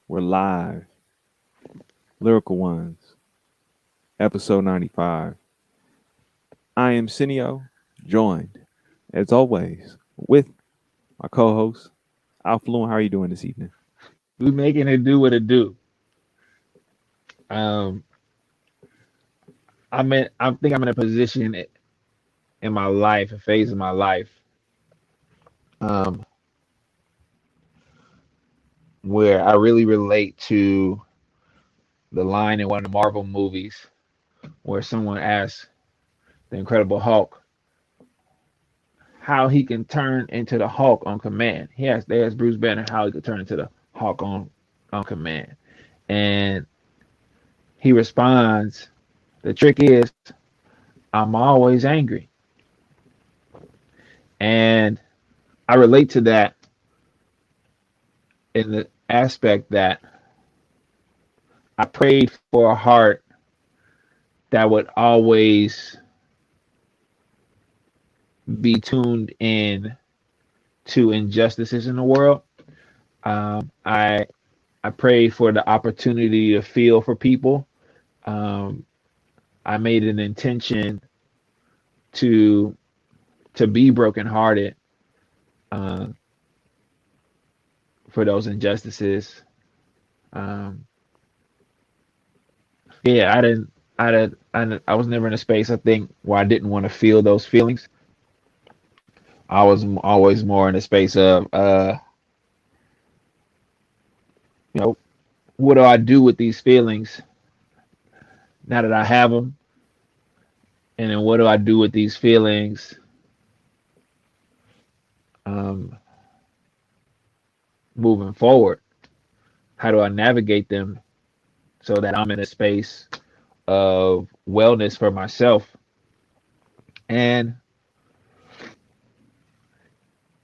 We're live. Lyrical Ones, episode 95. I am Cineo, joined, as always, with my co-host, Alfluent. How are you doing this evening? We making it do what it do. Um, I think I'm in a position in my life, a phase of my life, um, where I really relate to the line in one of the Marvel movies where someone asks the Incredible Hulk how he can turn into the Hulk on command. They asked Bruce Banner how he could turn into the Hulk on command, and he responds, "The trick is I'm always angry," and I relate to that in the aspect that I prayed for a heart that would always be tuned in to injustices in the world. I prayed for the opportunity to feel for people. Um, I made an intention to be brokenhearted uh, for those injustices. Um, yeah, I was never in a space I think where I didn't want to feel those feelings. I was always more in a space of you know, what do I do with these feelings now that I have them? And then what do I do with these feelings um, moving forward? How do I navigate them so that I'm in a space of wellness for myself? And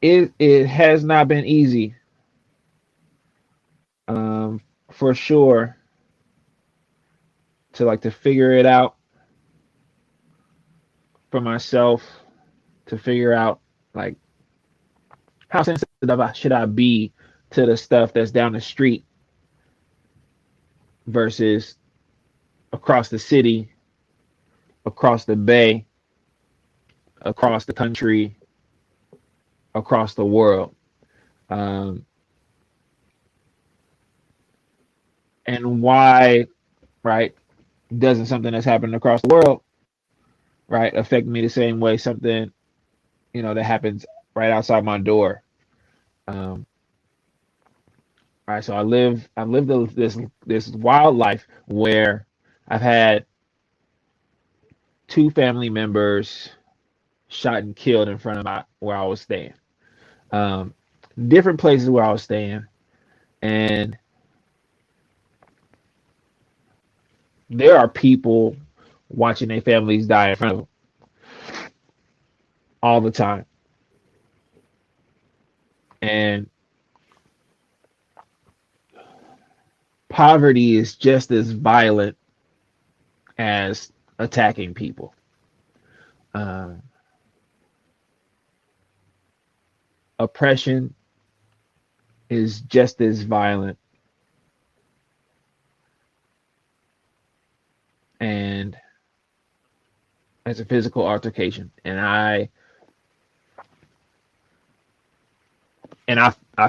it has not been easy, um, for sure, to figure it out for myself, to figure out like how sensitive should I be to the stuff that's down the street versus across the city, across the bay, across the country, across the world. Um, and why, right, doesn't something that's happening across the world, right, affect me the same way something, that happens right outside my door? Um, right. So I've lived this wild life where I've had two family members shot and killed in front of where I was staying. Um, Different places where I was staying, and there are people watching their families die in front of them all the time, and poverty is just as violent as attacking people. Um, Oppression is just as violent and as a physical altercation, and I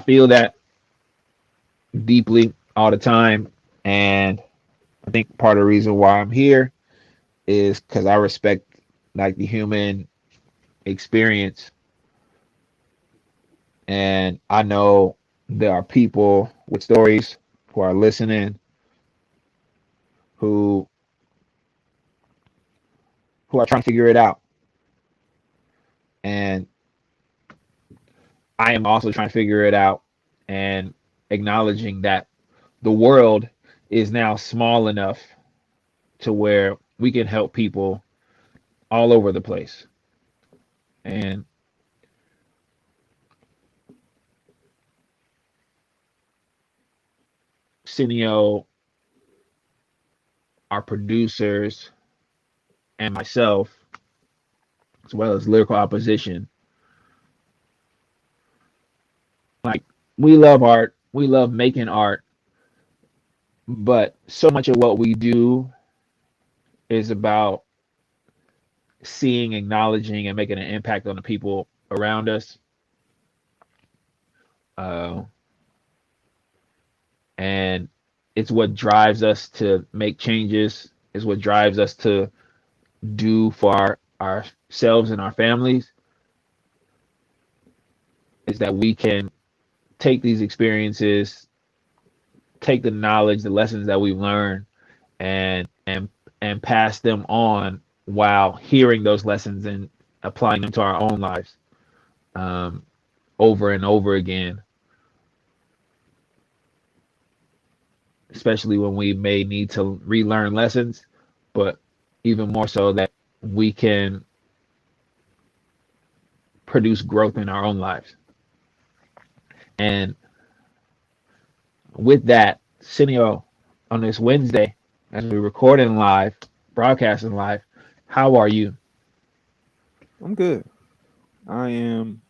feel that deeply all the time. And I think part of the reason why I'm here is because I respect like the human experience, and I know there are people with stories who are listening who are trying to figure it out, and I am also trying to figure it out, and acknowledging that the world is now small enough to where we can help people all over the place. And Cineo, our producers, and myself, as well as Lyrical Opposition, like we love art, we love making art, But so much of what we do is about seeing, acknowledging, and making an impact on the people around us. Uh, and it's what drives us to make changes. It's what drives us to do for ourselves and our families. Is that we can take these experiences, take the knowledge, the lessons that we've learned, and and pass them on while hearing those lessons and applying them to our own lives, um, over and over again, especially when we may need to relearn lessons, but even more so that we can produce growth in our own lives. And with that, Cineo, on this Wednesday, as we recording live, broadcasting live, how are you? I'm good. I am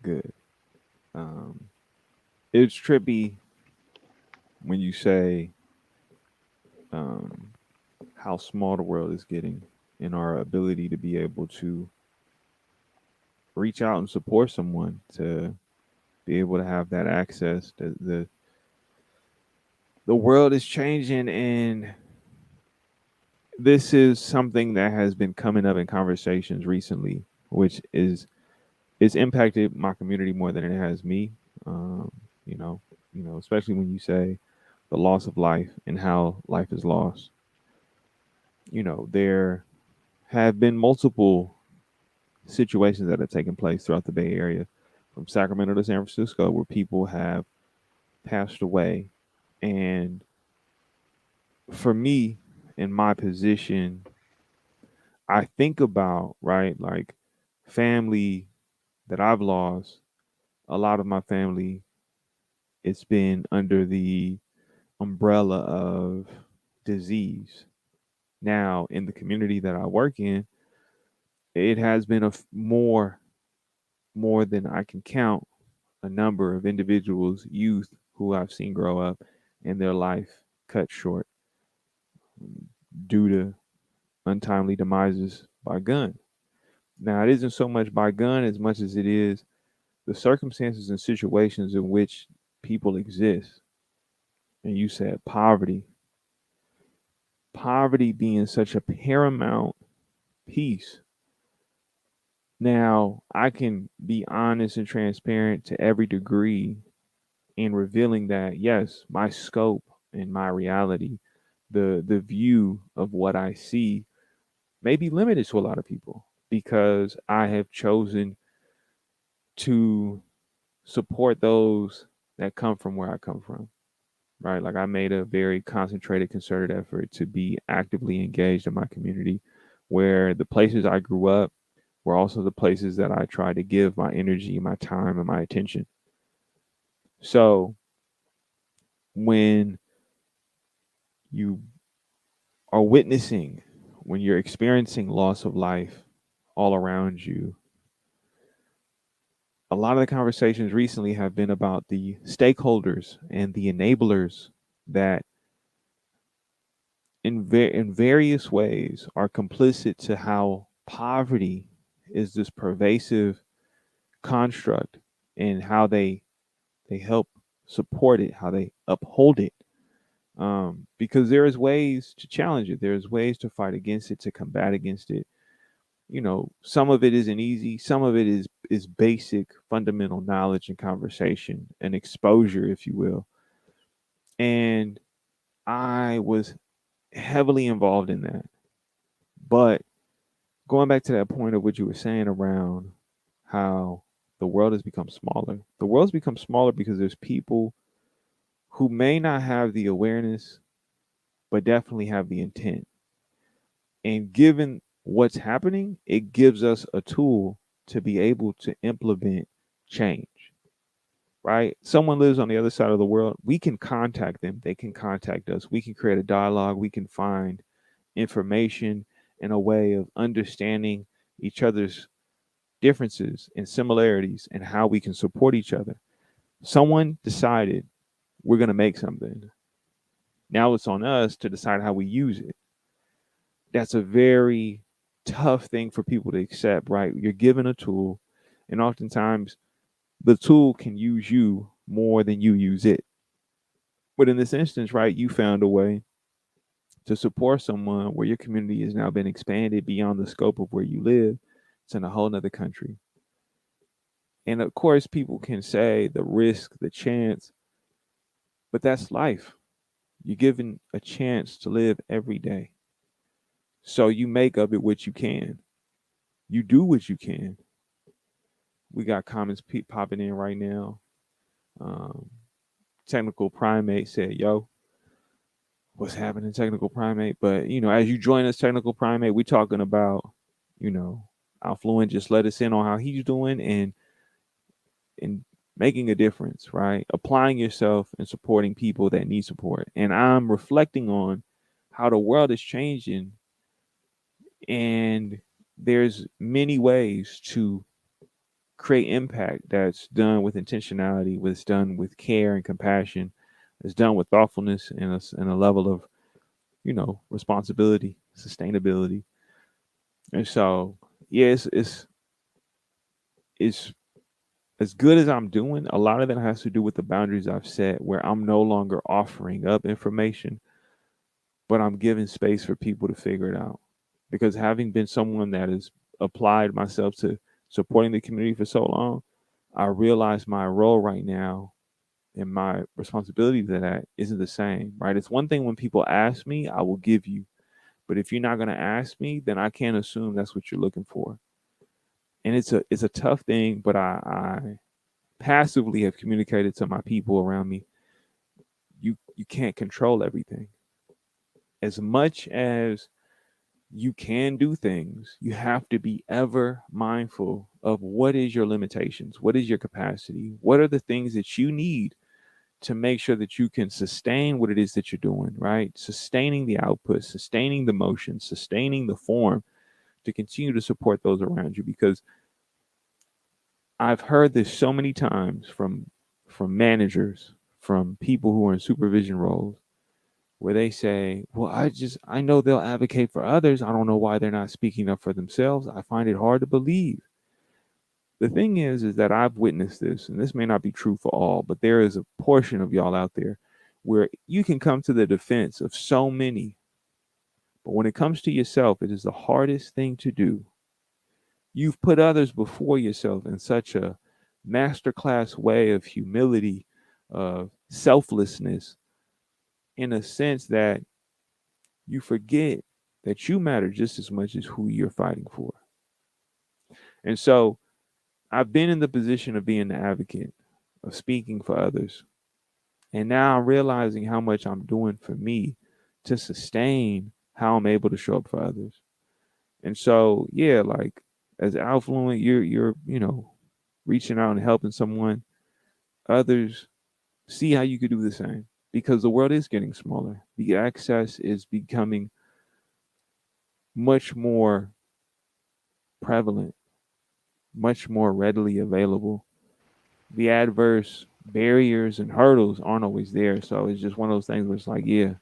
good. Um, it's trippy when you say um, how small the world is getting and our ability to be able to reach out and support someone, to be able to have that access. The world is changing, and this is something that has been coming up in conversations recently, which is it's impacted my community more than it has me. Um, you know, especially when you say the loss of life and how life is lost. There have been multiple situations that have taken place throughout the Bay Area, from Sacramento to San Francisco, where people have passed away. And for me, in my position, I think about, right, like family that I've lost. A lot of my family, it's been under the umbrella of disease. Now, in the community that I work in, it has been more than I can count, a number of individuals, youth who I've seen grow up and their life cut short due to untimely demises by gun. Now, it isn't so much by gun as much as it is the circumstances and situations in which people exist. And you said poverty being such a paramount piece. Now, I can be honest and transparent to every degree in revealing that, yes, my scope and my reality, the view of what I see may be limited to a lot of people, because I have chosen to support those that come from where I come from. Right? Like, I made a very concentrated, concerted effort to be actively engaged in my community, where the places I grew up were also the places that I tried to give my energy, my time, and my attention. So when you are witnessing, when you're experiencing loss of life all around you, a lot of the conversations recently have been about the stakeholders and the enablers that in various ways are complicit to how poverty is this pervasive construct, and how they help support it, how they uphold it. Because there is ways to challenge it, there's ways to fight against it, to combat against it. Some of it isn't easy, some of it is basic fundamental knowledge and conversation and exposure, if you will. And I was heavily involved in that. But going back to that point of what you were saying around how the world has become smaller, the world's become smaller because there's people who may not have the awareness, but definitely have the intent. And given what's happening, it gives us a tool to be able to implement change, right? Someone lives on the other side of the world. We can contact them. They can contact us. We can create a dialogue. We can find information and a way of understanding each other's differences and similarities and how we can support each other. Someone decided we're going to make something. Now it's on us to decide how we use it. That's a very tough thing for people to accept, right? You're given a tool, and oftentimes the tool can use you more than you use it. But in this instance, right, you found a way to support someone where your community has now been expanded beyond the scope of where you live. It's in a whole nother country. And of course, people can say the risk, the chance, but that's life. You're given a chance to live every day. So you make of it what you can. You do what you can. We got comments popping in right now. Um, Technical Primate said, "Yo, what's happening, Technical Primate?" But as you join us, Technical Primate, we're talking about, you know, Affluent just let us in on how he's doing and making a difference, right? Applying yourself and supporting people that need support. And I'm reflecting on how the world is changing, and there's many ways to create impact that's done with intentionality, it's done with care and compassion, it's done with thoughtfulness and a level of responsibility, sustainability. And so, yeah, it's as good as I'm doing. A lot of that has to do with the boundaries I've set, where I'm no longer offering up information, but I'm giving space for people to figure it out. Because having been someone that has applied myself to supporting the community for so long, I realize my role right now and my responsibility to that isn't the same, right? It's one thing when people ask me, I will give you. But if you're not going to ask me, then I can't assume that's what you're looking for. And it's a tough thing, but I passively have communicated to my people around me. You can't control everything. As much as you can do things, you have to be ever mindful of what is your limitations, what is your capacity, what are the things that you need to make sure that you can sustain what it is that you're doing, right? Sustaining the output, sustaining the motion, sustaining the form to continue to support those around you. Because I've heard this so many times from managers, from people who are in supervision roles, where they say, "Well, I know they'll advocate for others. I don't know why they're not speaking up for themselves. I find it hard to believe." The thing is that I've witnessed this, and this may not be true for all, but there is a portion of y'all out there where you can come to the defense of so many, but when it comes to yourself, it is the hardest thing to do. You've put others before yourself in such a masterclass way of humility, of selflessness, in a sense that you forget that you matter just as much as who you're fighting for. And so I've been in the position of being the advocate, of speaking for others. And now I'm realizing how much I'm doing for me to sustain how I'm able to show up for others. And so, yeah, like as affluent, you're reaching out and helping someone. Others see how you could do the same because the world is getting smaller. The access is becoming much more prevalent, much more readily available. The adverse barriers and hurdles aren't always there. So it's just one of those things where it's like, yeah,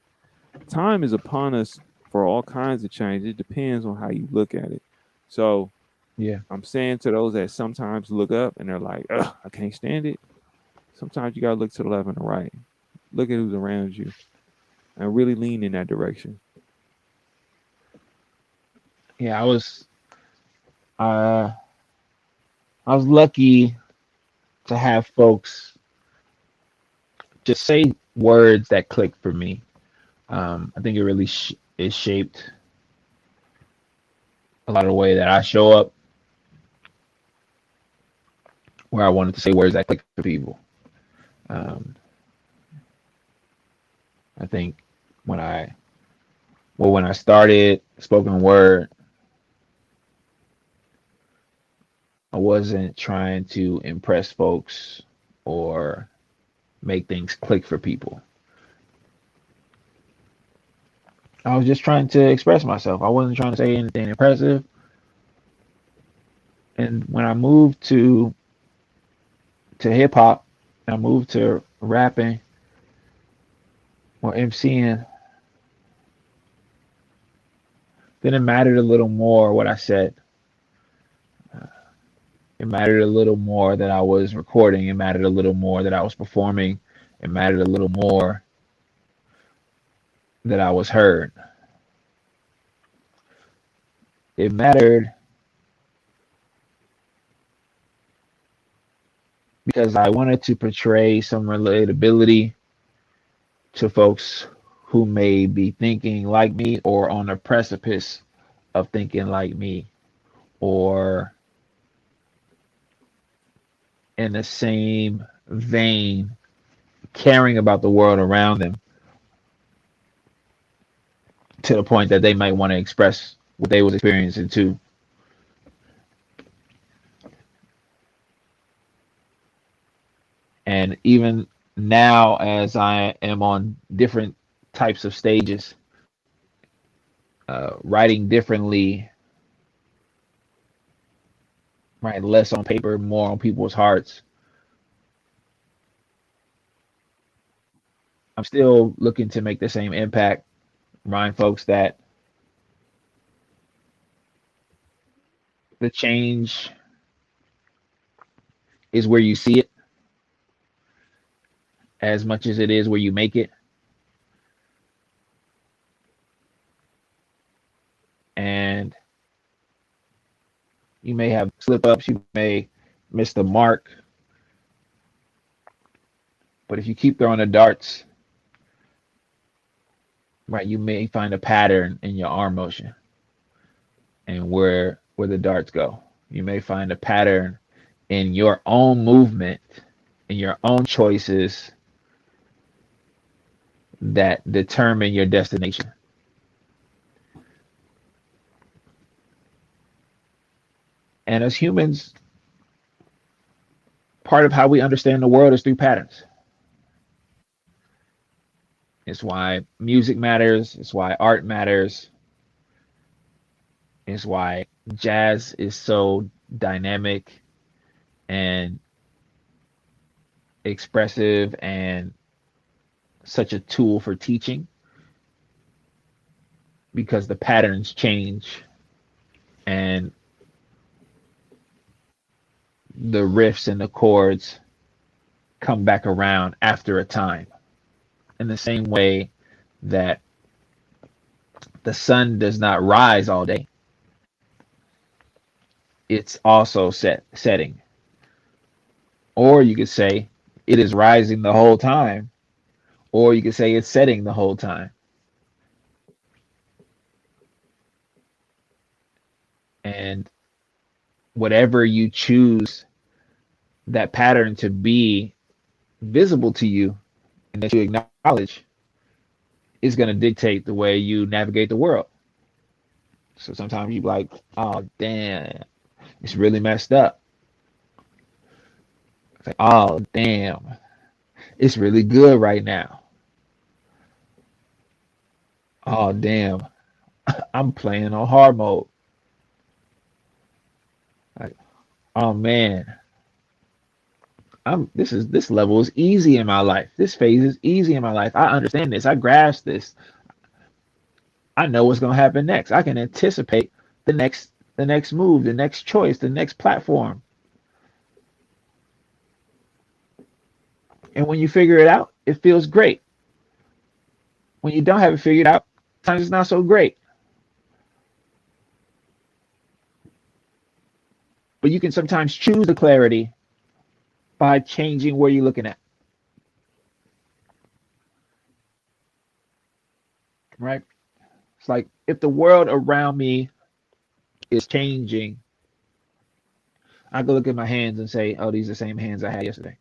time is upon us for all kinds of change. It depends on how you look at it. So Yeah. I'm saying to those that sometimes look up and they're like, ugh, I can't stand it. Sometimes you got to look to the left and the right. Look at who's around you and really lean in that direction. Yeah, uh I was lucky to have folks just say words that clicked for me. I think it really it shaped a lot of the way that I show up, where I wanted to say words that click for people. Um, I think when when I started spoken word, I wasn't trying to impress folks or make things click for people. I was just trying to express myself. I wasn't trying to say anything impressive. And when I moved to hip hop, I moved to rapping. Well, MCing, then it mattered a little more what I said. It mattered a little more that I was recording. It mattered a little more that I was performing. It mattered a little more that I was heard. It mattered because I wanted to portray some relatability to folks who may be thinking like me or on the precipice of thinking like me or in the same vein, caring about the world around them to the point that they might want to express what they was experiencing too. And even now, as I am on different types of stages, writing differently, right, less on paper, more on people's hearts, I'm still looking to make the same impact, remind folks that the change is where you see it as much as it is where you make it. And you may have slip ups, you may miss the mark, but if you keep throwing the darts, right, you may find a pattern in your arm motion and where the darts go. You may find a pattern in your own movement, in your own choices that determine your destination. And as humans, part of how we understand the world is through patterns. It's why music matters, it's why art matters, it's why jazz is so dynamic and expressive and such a tool for teaching because the patterns change and the riffs and the chords come back around after a time. In the same way that the sun does not rise all day, it's also setting. Or you could say it is rising the whole time, or you could say it's setting the whole time. And whatever you choose that pattern to be visible to you and that you acknowledge is going to dictate the way you navigate the world. So sometimes you like, oh damn, it's really messed up. It's like, oh damn, it's really good right now. Oh damn, I'm playing on hard mode. Like, oh man, this level is easy in my life. This phase is easy in my life. I understand this. I grasp this. I know what's gonna happen next. I can anticipate the next move, the next choice, the next platform. And when you figure it out, it feels great. When you don't have it figured out, sometimes it's not so great. But you can sometimes choose the clarity by changing where you're looking at. Right? It's like if the world around me is changing, I can look at my hands and say, "Oh, these are the same hands I had yesterday."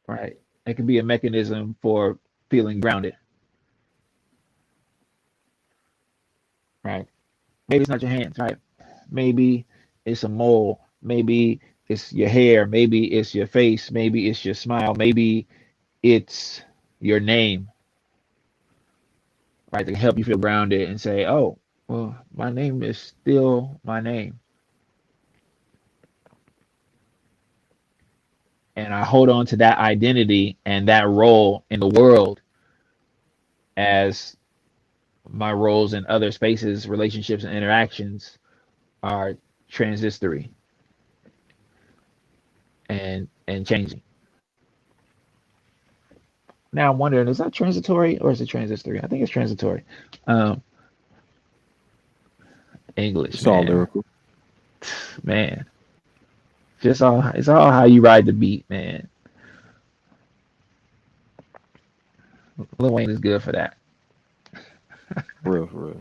Right? It can be a mechanism for feeling grounded. Right? Maybe it's not your hands. Right? Maybe it's a mole. Maybe it's your hair. Maybe it's your face. Maybe it's your smile. Maybe it's your name. Right? To help you feel grounded and say, "Oh, well, my name is still my name." and I hold on to that identity and that role in the world as my roles in other spaces, relationships, and interactions are transitory and changing. Now I'm wondering, is that transitory or is it transitory? I think it's transitory. Um, English, It's all man, lyrical. man, just all it's all how you ride the beat, man. Lil Wayne is good for that, For real, for real.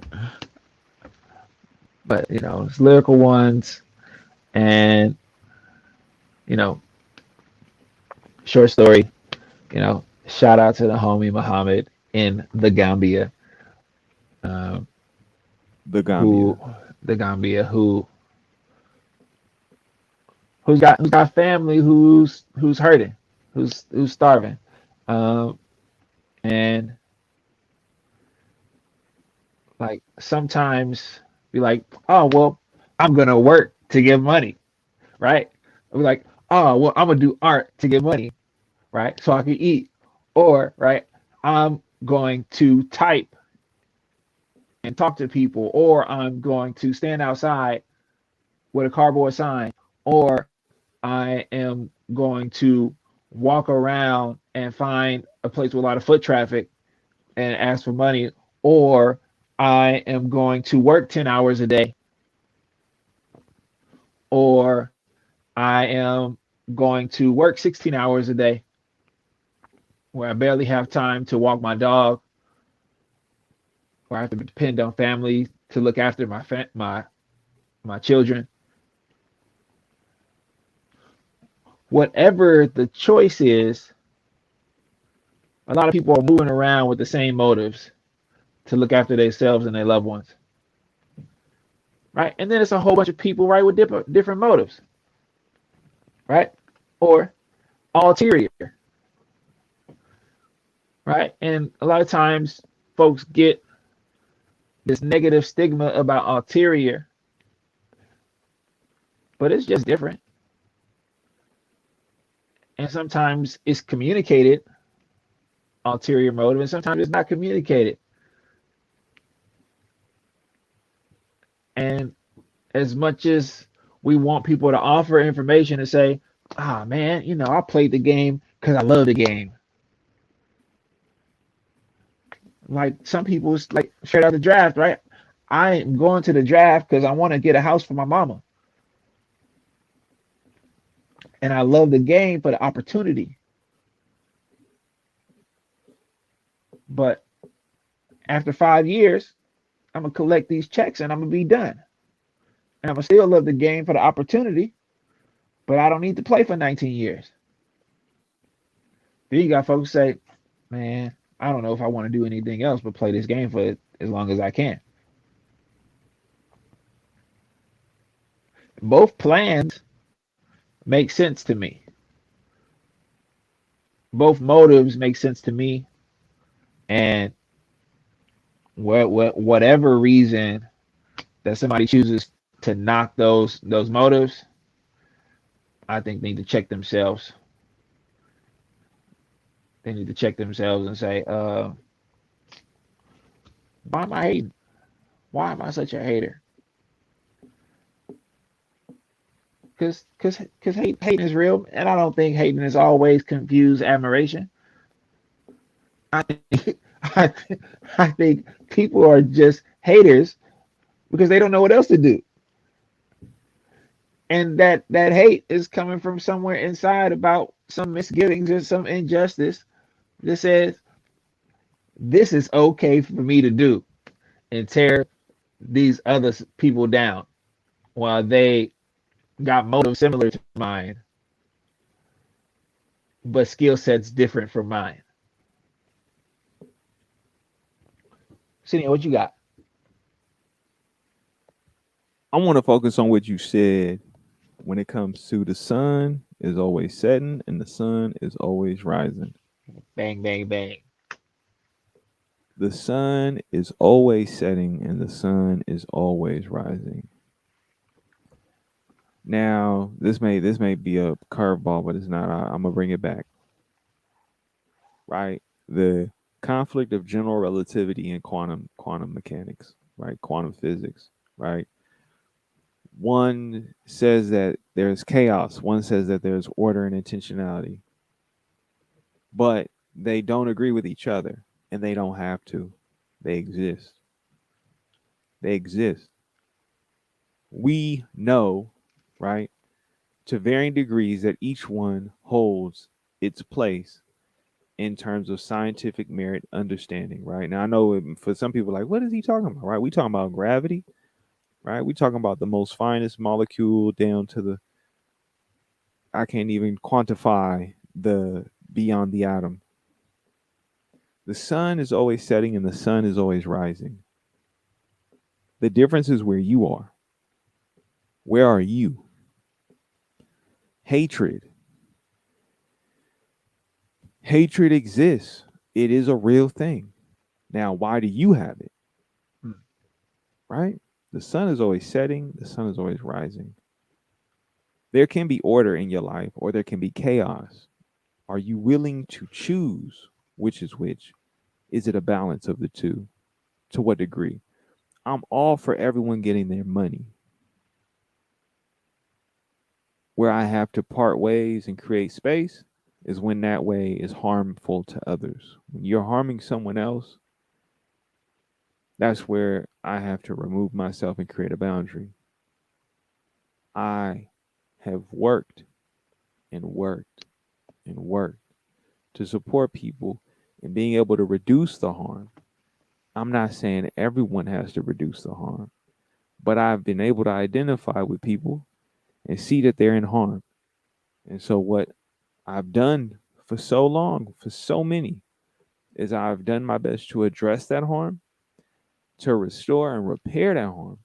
but it's lyrical ones and you know short story. Shout out to the homie Muhammad in the Gambia, um, The who Gambia. the Gambia who's got family who's hurting, who's starving, um, and like sometimes be like, oh well, I'm gonna work to get money, right? I'll be like, oh well, I'm gonna do art to get money, right? So I can eat, or right, I'm going to type and talk to people, or I'm going to stand outside with a cardboard sign, or I am going to walk around and find a place with a lot of foot traffic and ask for money, or I am going to work 10 hours a day, or I am going to work 16 hours a day where I barely have time to walk my dog, or I have to depend on family to look after my children. Whatever the choice is, a lot of people are moving around with the same motives to look after themselves and their loved ones, right? And then it's a whole bunch of people, right, with different motives, right? Or ulterior, right? And a lot of times folks get this negative stigma about ulterior, but it's just different. And sometimes it's communicated ulterior motive, and sometimes it's not communicated. And as much as we want people to offer information and say, ah, man, I played the game because I love the game. Like some people, it's like straight out the draft, right? I am going to the draft because I want to get a house for my mama. And I love the game for the opportunity. But after 5 years, I'm going to collect these checks and I'm going to be done. And I'm going to still love the game for the opportunity, but I don't need to play for 19 years. Then you got folks say, man, I don't know if I want to do anything else but play this game for as long as I can. Both plans make sense to me. Both motives make sense to me. And whatever reason that somebody chooses to knock those motives, I think they need to check themselves. They need to check themselves and say, why am I hating? Why am I such a hater? Because hating is real, and I don't think hating is always confused admiration. I think I, I think people are just haters because they don't know what else to do, and that hate is coming from somewhere inside about some misgivings or some injustice that says this is okay for me to do and tear these other people down while they got motives similar to mine, but skill sets different from mine. Cindy, what you got? I want to focus on what you said when it comes to the sun is always setting and the sun is always rising. Bang, bang, bang. The sun is always setting and the sun is always rising. Now, this may be a curveball, but it's not. I'm gonna bring it back. Right, the conflict of general relativity and quantum mechanics. Right, quantum physics. Right, one says that there's chaos. One says that there's order and intentionality, but they don't agree with each other, and they don't have to. They exist. They exist. We know, right, to varying degrees that each one holds its place in terms of scientific merit understanding, right? Now I know for some people like, what is he talking about? Right? We talking about gravity, right? We talking about the most finest molecule down to the I can't even quantify the beyond the atom. The sun is always setting and the sun is always rising. The difference is where you are. Where are you? Hatred. Hatred exists. It is a real thing. Now, why do you have it? Mm. Right? The sun is always setting, the sun is always rising. There can be order in your life or there can be chaos. Are you willing to choose which is which? Is it a balance of the two? To what degree? I'm all for everyone getting their money. Where I have to part ways and create space is when that way is harmful to others. When you're harming someone else, that's where I have to remove myself and create a boundary. I have worked and worked and worked to support people and being able to reduce the harm. I'm not saying everyone has to reduce the harm, but I've been able to identify with people and see that they're in harm. And so, what I've done for so long, for so many, is I've done my best to address that harm, to restore and repair that harm.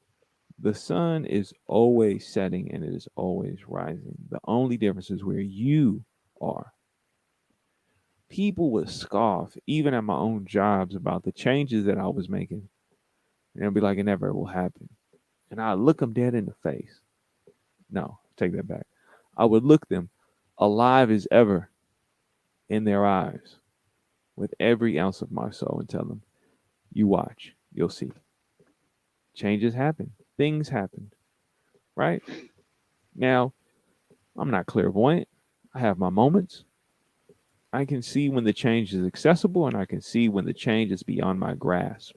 The sun is always setting and it is always rising. The only difference is where you are. People would scoff, even at my own jobs, about the changes that I was making. And they'll be like, it never will happen. And I look them dead in the face. No, take that back. I would look them alive as ever in their eyes with every ounce of my soul and tell them, you watch, you'll see. Changes happen, things happen, right? Now, I'm not clairvoyant. I have my moments. I can see when the change is accessible and I can see when the change is beyond my grasp.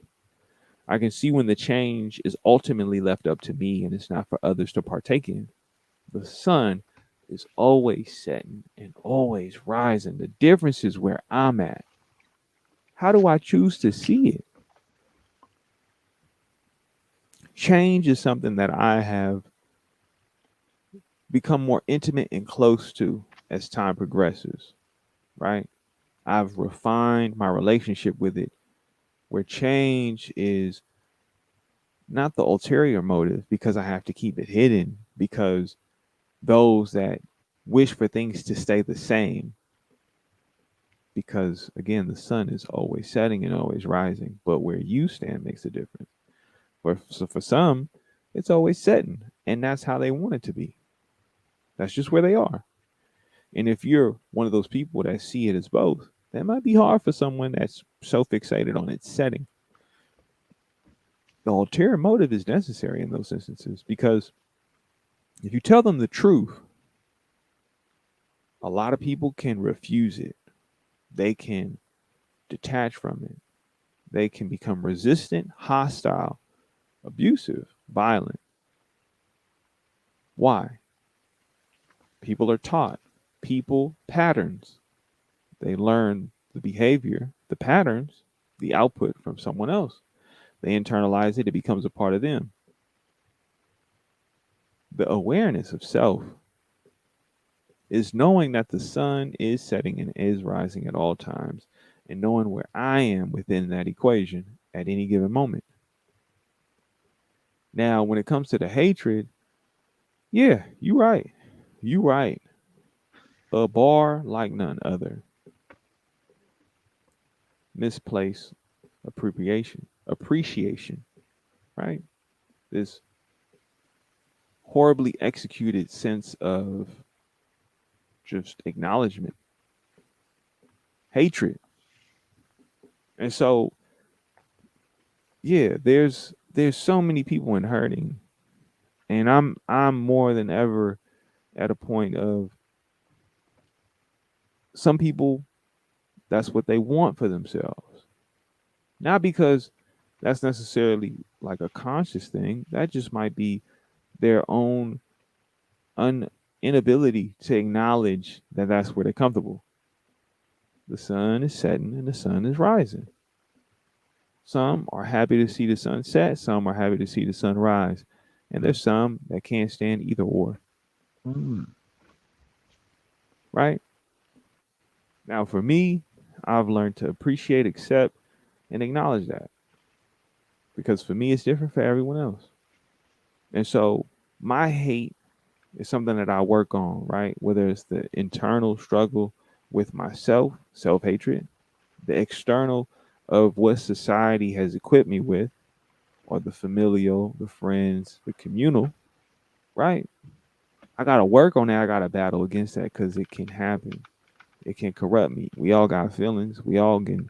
I can see when the change is ultimately left up to me and it's not for others to partake in. The sun is always setting and always rising. The difference is where I'm at. How do I choose to see it? Change is something that I have become more intimate and close to as time progresses, right? I've refined my relationship with it, where change is not the ulterior motive because I have to keep it hidden, because those that wish for things to stay the same, because again, the sun is always setting and always rising, but where you stand makes a difference. For some, it's always setting, and that's how they want it to be. That's just where they are. And if you're one of those people that see it as both, that might be hard for someone that's so fixated on its setting. The ulterior motive is necessary in those instances because if you tell them the truth, a lot of people can refuse it. They can detach from it. They can become resistant, hostile, abusive, violent. Why? People are taught. People patterns. They learn the behavior, the patterns, the output from someone else. They internalize it, it becomes a part of them. The awareness of self is knowing that the sun is setting and is rising at all times and knowing where I am within that equation at any given moment. Now, when it comes to the hatred, yeah, you're right. You're right. A bar like none other. Misplaced appropriation, appreciation, right? This horribly executed sense of just acknowledgement, hatred. And so, yeah, there's so many people in hurting, and I'm more than ever at a point of some people, that's what they want for themselves. Not because that's necessarily like a conscious thing. That just might be their own inability to acknowledge that that's where they're comfortable. The sun is setting and the sun is rising. Some are happy to see the sun set, some are happy to see the sun rise. And there's some that can't stand either or, Mm, right? Now, for me, I've learned to appreciate, accept, and acknowledge that because for me, it's different for everyone else. And so, my hate is something that I work on, right? Whether it's the internal struggle with myself, self hatred, the external of what society has equipped me with, or the familial, the friends, the communal, right? I got to work on that. I got to battle against that because it can happen. It can corrupt me. We all got feelings. We all can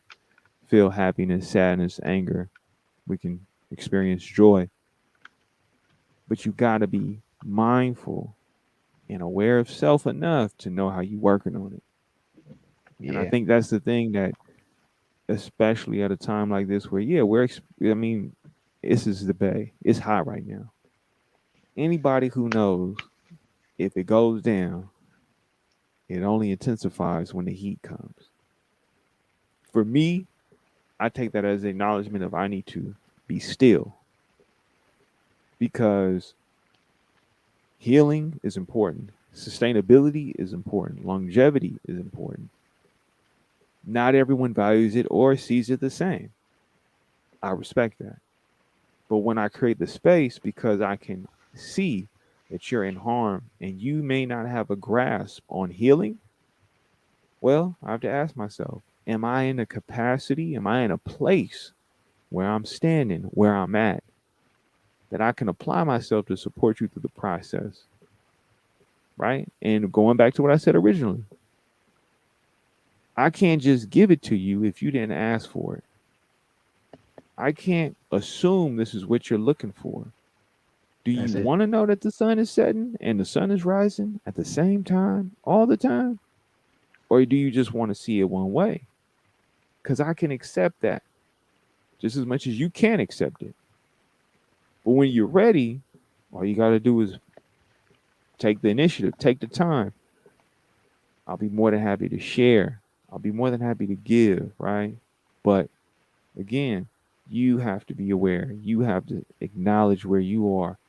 feel happiness, sadness, anger. We can experience joy. But you got to be mindful and aware of self enough to know how you working on it. And I yeah, think that's the thing that, especially at a time like this, where yeah, I mean, this is the bay. It's hot right now. Anybody who knows if it goes down, it only intensifies when the heat comes. For me, I take that as acknowledgement of I need to be still because healing is important. Sustainability is important. Longevity is important. Not everyone values it or sees it the same. I respect that. But when I create the space because I can see that you're in harm and you may not have a grasp on healing, well, I have to ask myself, am I in a capacity, am I in a place where I'm standing, where I'm at, that I can apply myself to support you through the process, right? And going back to what I said originally, I can't just give it to you if you didn't ask for it. I can't assume this is what you're looking for. Do you that's it. want to know that the sun is setting and the sun is rising at the same time all the time? Or do you just want to see it one way? Because I can accept that just as much as you can accept it. But when you're ready, all you got to do is take the initiative, take the time. I'll be more than happy to share. I'll be more than happy to give, right? But again, you have to be aware. You have to acknowledge where you are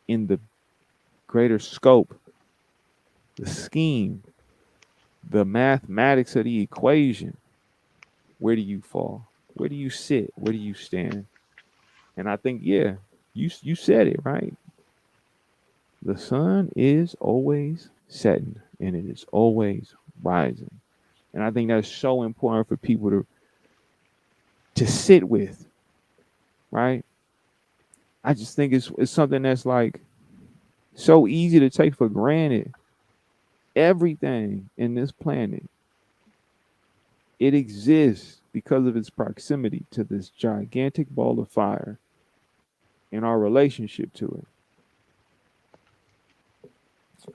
in the greater scope, the scheme, the mathematics of the equation. Where do you fall? Where do you sit? Where do you stand? And I think, yeah, you said it right. The sun is always setting and it is always rising. And I think that's so important for people to sit with, right? I just think it's something that's like so easy to take for granted. Everything in this planet, it exists because of its proximity to this gigantic ball of fire and our relationship to it.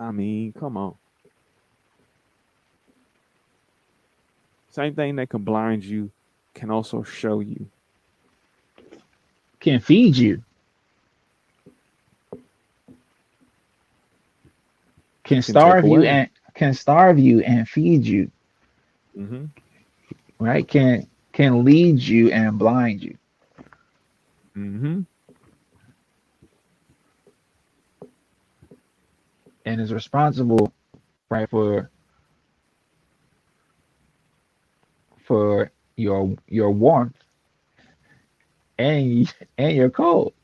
I mean, come on. Same thing that can blind you can also show you. Can feed you, It can take away. can starve you and feed you, Mm-hmm. right? Can lead you and blind you, Mm-hmm. and is responsible, right, for your warmth and your cold,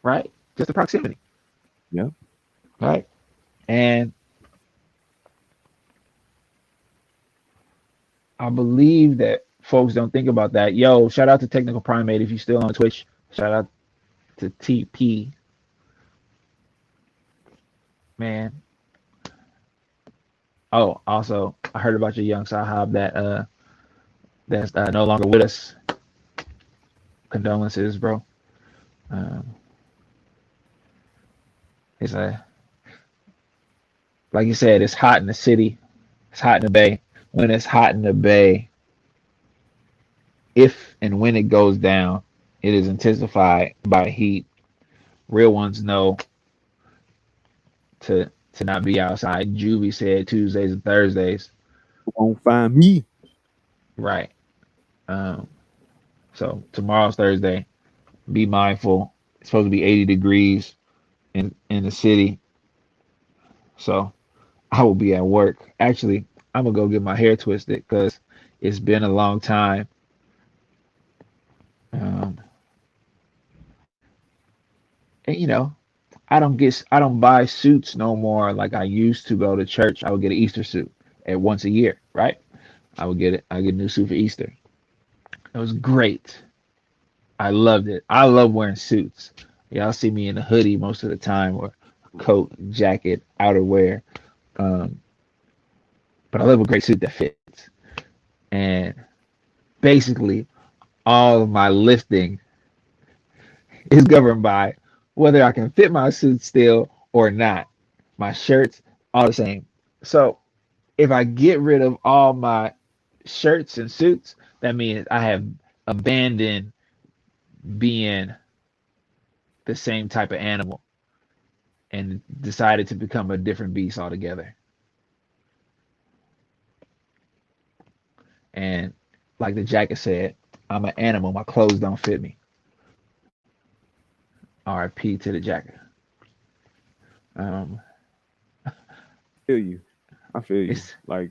right? Just the proximity, Yep. right? And I believe that folks don't think about that. Yo, shout out to Technical Primate if you're still on Twitch. Shout out to TP. man. Oh, also, I heard about your young Sahab that's no longer with us. Condolences, bro. Um, it's like you said, it's hot in the city. It's hot in the bay. When it's hot in the bay, if and when it goes down, it is intensified by heat. Real ones know to not be outside. Juvie said Tuesdays and Thursdays. Won't find me. Right. Um, so tomorrow's Thursday. Be mindful. It's supposed to be 80 degrees in the city. So I will be at work. Actually, I'm gonna go get my hair twisted because it's been a long time. Um, and I don't buy suits no more like I used to go to church. I would get an Easter suit at once a year, right? I would get it. I get a new suit for Easter. It was great. I loved it. I love wearing suits. Y'all see me in a hoodie most of the time, or coat, jacket, outerwear. Um, but I love a great suit that fits. And basically, all of my lifting is governed by whether I can fit my suit still or not. My shirts, all the same. So if I get rid of all my shirts and suits, that means I have abandoned being the same type of animal and decided to become a different beast altogether. And like the jacket said, I'm an animal. My clothes don't fit me. RIP to the jacket. Um, Feel you. I feel you. it's Like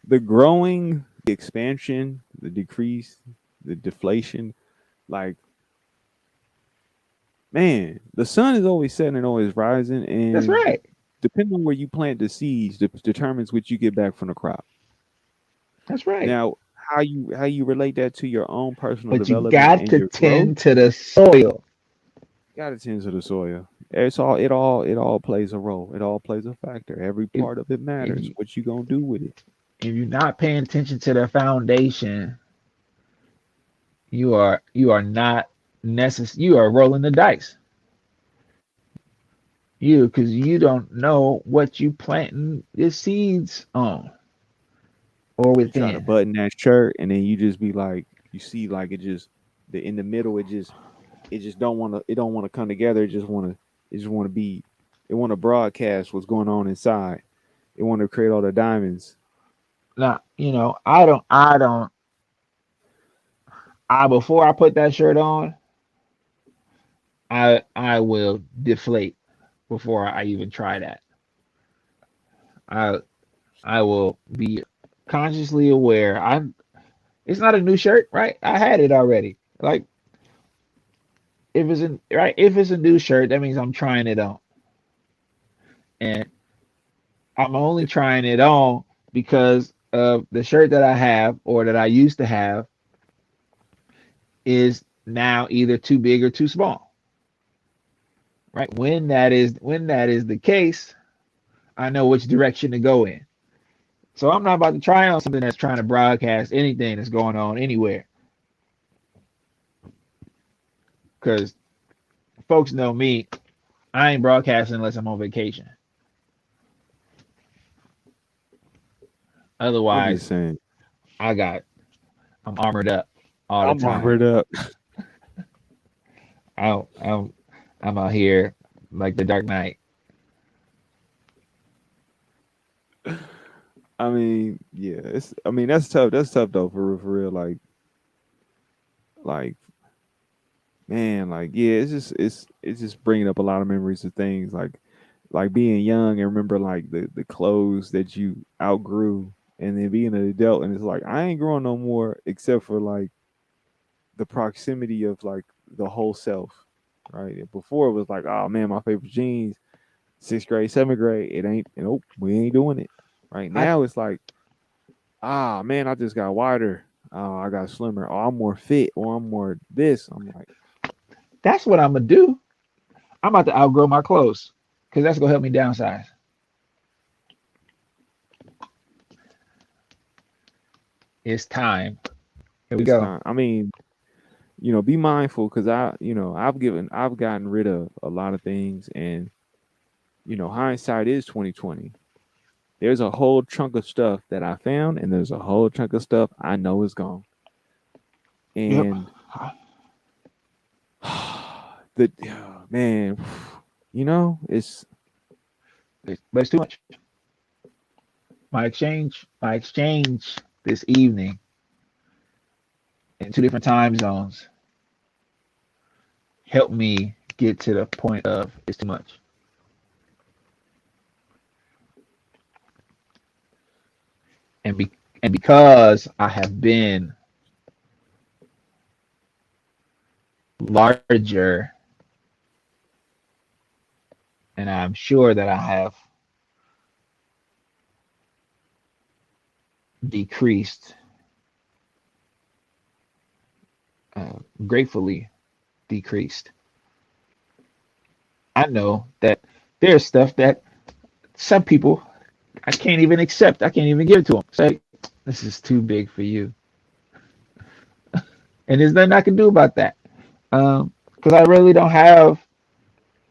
the growing, the expansion, the decrease, the deflation. Like, man, the sun is always setting and always rising, that's and right. depending on where you plant the seeds, determines what you get back from the crop. That's right. Now, how you relate that to your own personal But you development got and to your growth, tend to the soil. got to tend to the soil. It all plays a role. It all plays a factor. Every If part of it if matters. you What you gonna do with it? if you're not paying attention to the foundation, you are not you are rolling the dice. Because you don't know what you planting the seeds on or You try to within. button that shirt, and then you just be like, you see, like it just the in the middle, it just don't want to come together. It just want to be, it want to broadcast what's going on inside. It want to create all the diamonds. Now, I before I put that shirt on, I will deflate before I even try that. I I will be consciously aware. It's not a new shirt, right? I had it already. Like if it's a new shirt, that means I'm trying it on. And I'm only trying it on because of the shirt that I have or that I used to have is now either too big or too small. Right? When that is the case, I know which direction to go in. So I'm not about to try on something that's trying to broadcast anything that's going on anywhere. Because folks know me, I ain't broadcasting unless I'm on vacation. I'm Otherwise, just saying. I got I'm armored up all the I'm time. armored up. I'm I'm out here like the Dark Knight. I mean, yeah, I mean, that's tough. That's tough though, for real, for real. Like, man, like, yeah, it's just bringing up a lot of memories of things like being young and remember like the clothes that you outgrew, and then being an adult, and it's like I ain't growing no more except for like the proximity of like the whole self, right? And before it was like, oh man, my favorite jeans, sixth grade, seventh grade, it ain't, nope, we ain't doing it. Right I now, it's like, ah man, I just got wider. Oh, I got slimmer. Oh, I'm more fit. Or I'm more this. I'm like, That's what I'm gonna do. I'm about to outgrow my clothes because that's gonna help me downsize. It's time. Here we It's go. time. I mean, be mindful because I've gotten rid of a lot of things, and hindsight is 2020. There's a whole chunk of stuff that I found, and there's a whole chunk of stuff I know is gone. Yep. And the man, it's But it's too much. My exchange this evening in two different time zones helped me get to the point of it's too much. And be and because I have been larger, and I'm sure that I have decreased, gratefully decreased. I know that there's stuff that some people I can't even accept. I can't even give it to them. Say, this is too big for you, and there's nothing I can do about that. Because I really don't have,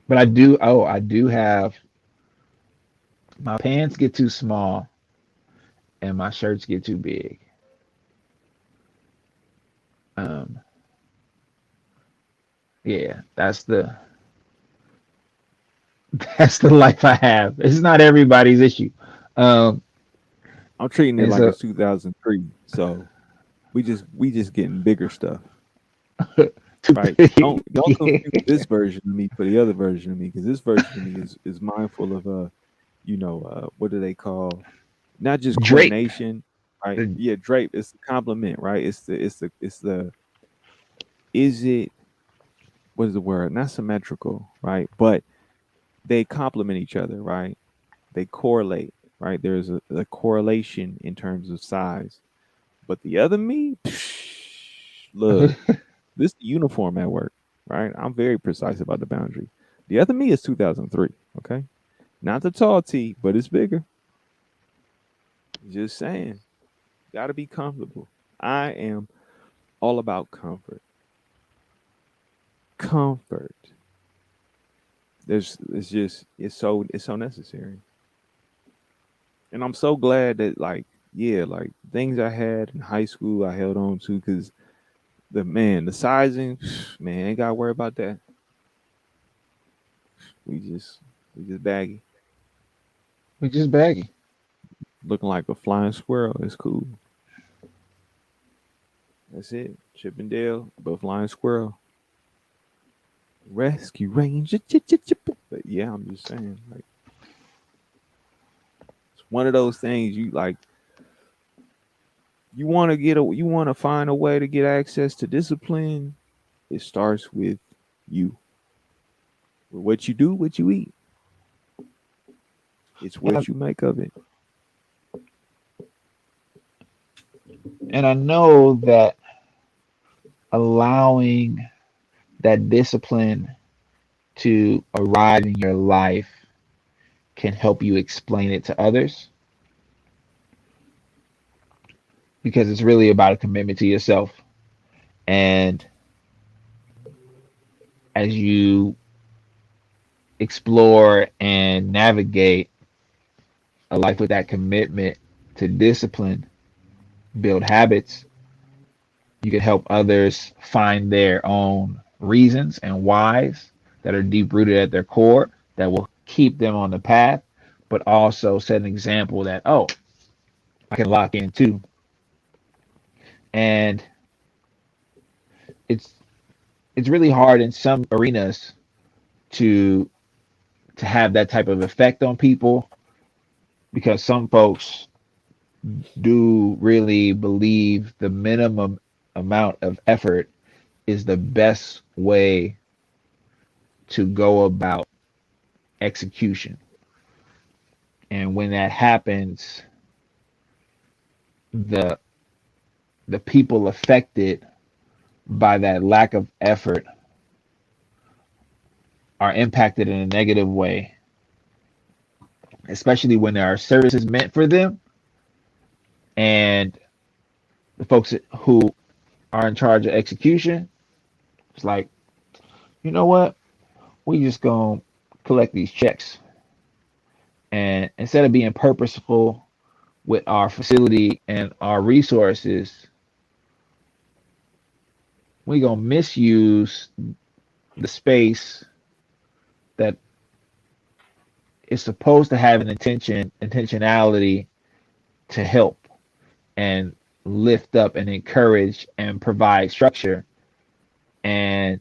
but I do. Oh, I do have. My pants get too small, and my shirts get too big. Um, yeah, that's the life I have. It's not everybody's issue. Um, I'm treating it and like so it's 2003. So we just getting bigger stuff, too right? Don't big. don't confuse Yeah. this version of me for the other version of me because this version of me is mindful of what do they call not just Drape. coordination, right? The Yeah, drape. It's the compliment, right? It's the is it what is the word? Not symmetrical, right? But they complement each other, right? They correlate, right? There's a correlation in terms of size. But the other me, look, this is the uniform at work, right? I'm very precise about the boundary. The other me is 2003, okay? Not the tall T, but it's bigger. Just saying, got to be comfortable. I am all about comfort. Comfort. It's so necessary. And I'm so glad that like things I had in high school I held on to because the sizing, man, ain't gotta worry about that. We just we just baggy. we just baggy. Looking like a flying squirrel. It's cool. That's it. Chippendale, but flying squirrel. Rescue Ranger. But yeah, I'm just saying, like it's one of those things you like you wanna find a way to get access to discipline. It starts with you. With what you do, what you eat. It's And what you make of it. and I know that allowing that discipline to arrive in your life can help you explain it to others because it's really about a commitment to yourself. And as you explore and navigate a life with that commitment to discipline, build habits, you can help others find their own reasons and whys that are deep rooted at their core that will keep them on the path, but also set an example that, oh, I can lock in too. And it's it's really hard in some arenas to have that type of effect on people because some folks do really believe the minimum amount of effort is the best way to go about execution. And when that happens, the the people affected by that lack of effort are impacted in a negative way especially when there are services meant for them, and the folks who are in charge of execution, it's like, you know what? We just gonna collect these checks, and instead of being purposeful with our facility and our resources, we gonna misuse the space that is supposed to have an intentionality to help and lift up and encourage and provide structure. And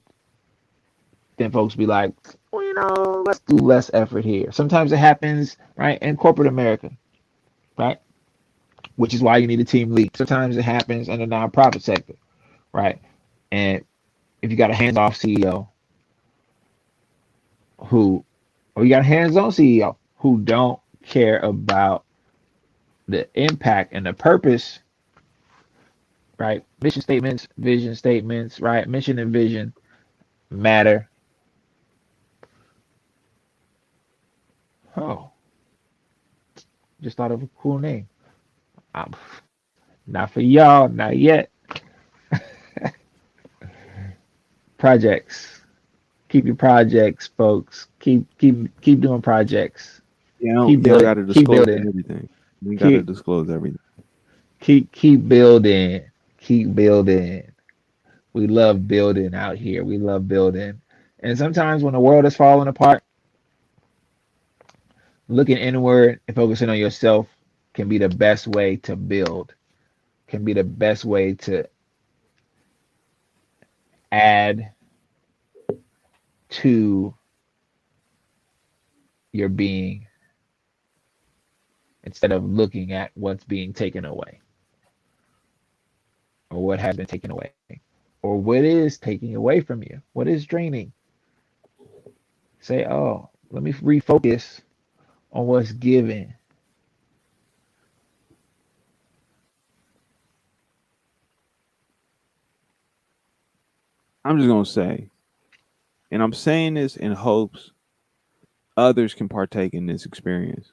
then folks be like, well, let's do less effort here. Sometimes it happens, right, in corporate America, right? Which is why you need a team lead. Sometimes it happens in the nonprofit sector, right? And if you got a hands-off CEO who, or you got a hands-on CEO who don't care about the impact and the purpose, right? Mission statements, vision statements, right? Mission and vision matter. Oh, just thought of a cool name. Um, Not for y'all, not yet. Projects. Keep your projects, folks. Keep doing projects. You don't got to Keep disclose building. everything. You got to Keep disclose everything. keep building. Keep building. We love building out here. We love building. And sometimes when the world is falling apart, looking inward and focusing on yourself can be the best way to build. Can be the best way to add to your being instead of looking at what's being taken away or what has been taken away or what is taking away from you, what is draining. Say, oh, let me refocus on what's given. I'm just gonna say, and I'm saying this in hopes others can partake in this experience.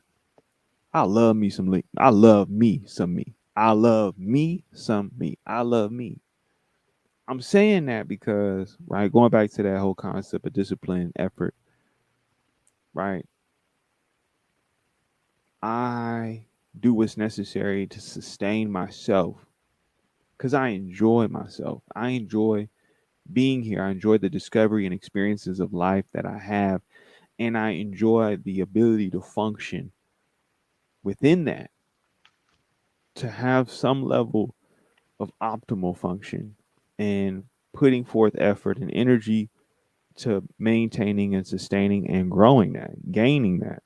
I love me some me. I love me some me. I love me some me. I love me. I'm saying that because, right, going back to that whole concept of discipline, effort, right? I do what's necessary to sustain myself because I enjoy myself. I enjoy being here. I enjoy the discovery and experiences of life that I have, and I enjoy the ability to function within that, to have some level of optimal function and putting forth effort and energy to maintaining and sustaining and growing that, gaining that.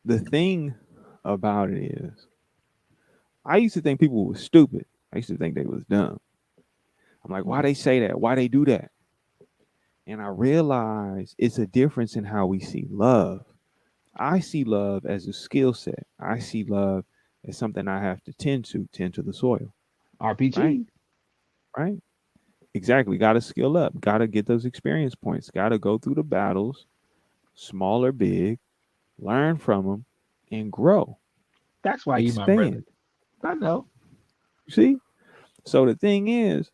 The thing about it is, I used to think people were stupid. I used to think they was dumb. I'm like, why they say that? Why they do that? And I realize it's a difference in how we see love. I see love as a skill set. I see love as something I have to tend to the soil. Right? RPG. Right? Exactly. Got to skill up. Got to get those experience points. Got to go through the battles, small or big, learn from them, and grow, That's why you my brother. expand. I know. You see? So the thing is,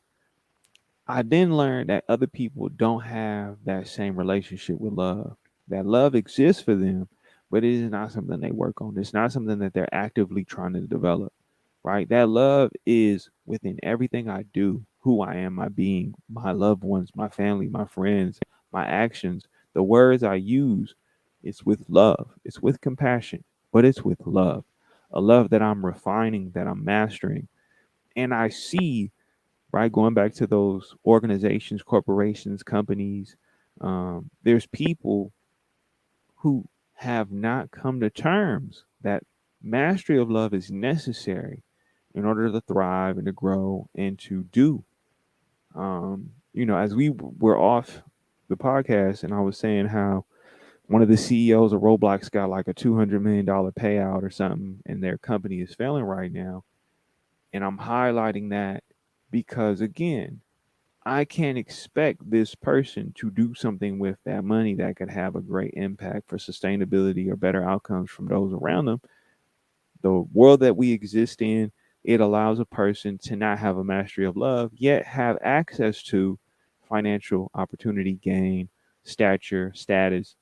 I then learned that other people don't have that same relationship with love. That love exists for them, but it is not something they work on. It's not something that they're actively trying to develop, right? That love is within everything I do, who I am, my being, my loved ones, my family, my friends, my actions, the words I use. It's with love, it's with compassion, but it's with love. A love that I'm refining, that I'm mastering. And I see, right, going back to those organizations, corporations, companies, there's people who have not come to terms that mastery of love is necessary in order to thrive and to grow and to do. As we were off the podcast, and I was saying how one of the CEOs of Roblox got like a $200 million payout or something, and their company is failing right now. And I'm highlighting that because, again, I can't expect this person to do something with that money that could have a great impact for sustainability or better outcomes from those around them. The world that we exist in, it allows a person to not have a mastery of love, yet have access to financial opportunity, gain, stature, status.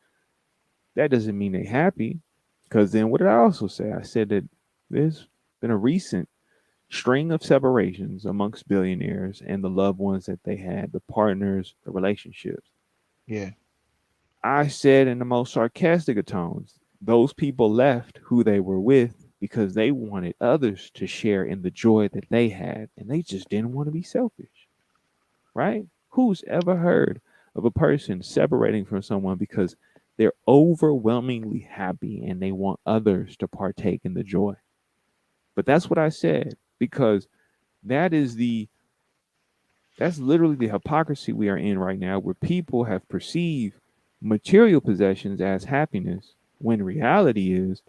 That doesn't mean they're happy. Because then what did I also say? I said that there's been a recent string of separations amongst billionaires and the loved ones that they had, the partners, the relationships. Yeah. I said in the most sarcastic of tones, those people left who they were with because they wanted others to share in the joy that they had, and they just didn't want to be selfish, right? Who's ever heard of a person separating from someone because they're overwhelmingly happy and they want others to partake in the joy? But that's what I said because that is the that's literally the hypocrisy we are in right now, where people have perceived material possessions as happiness, when reality is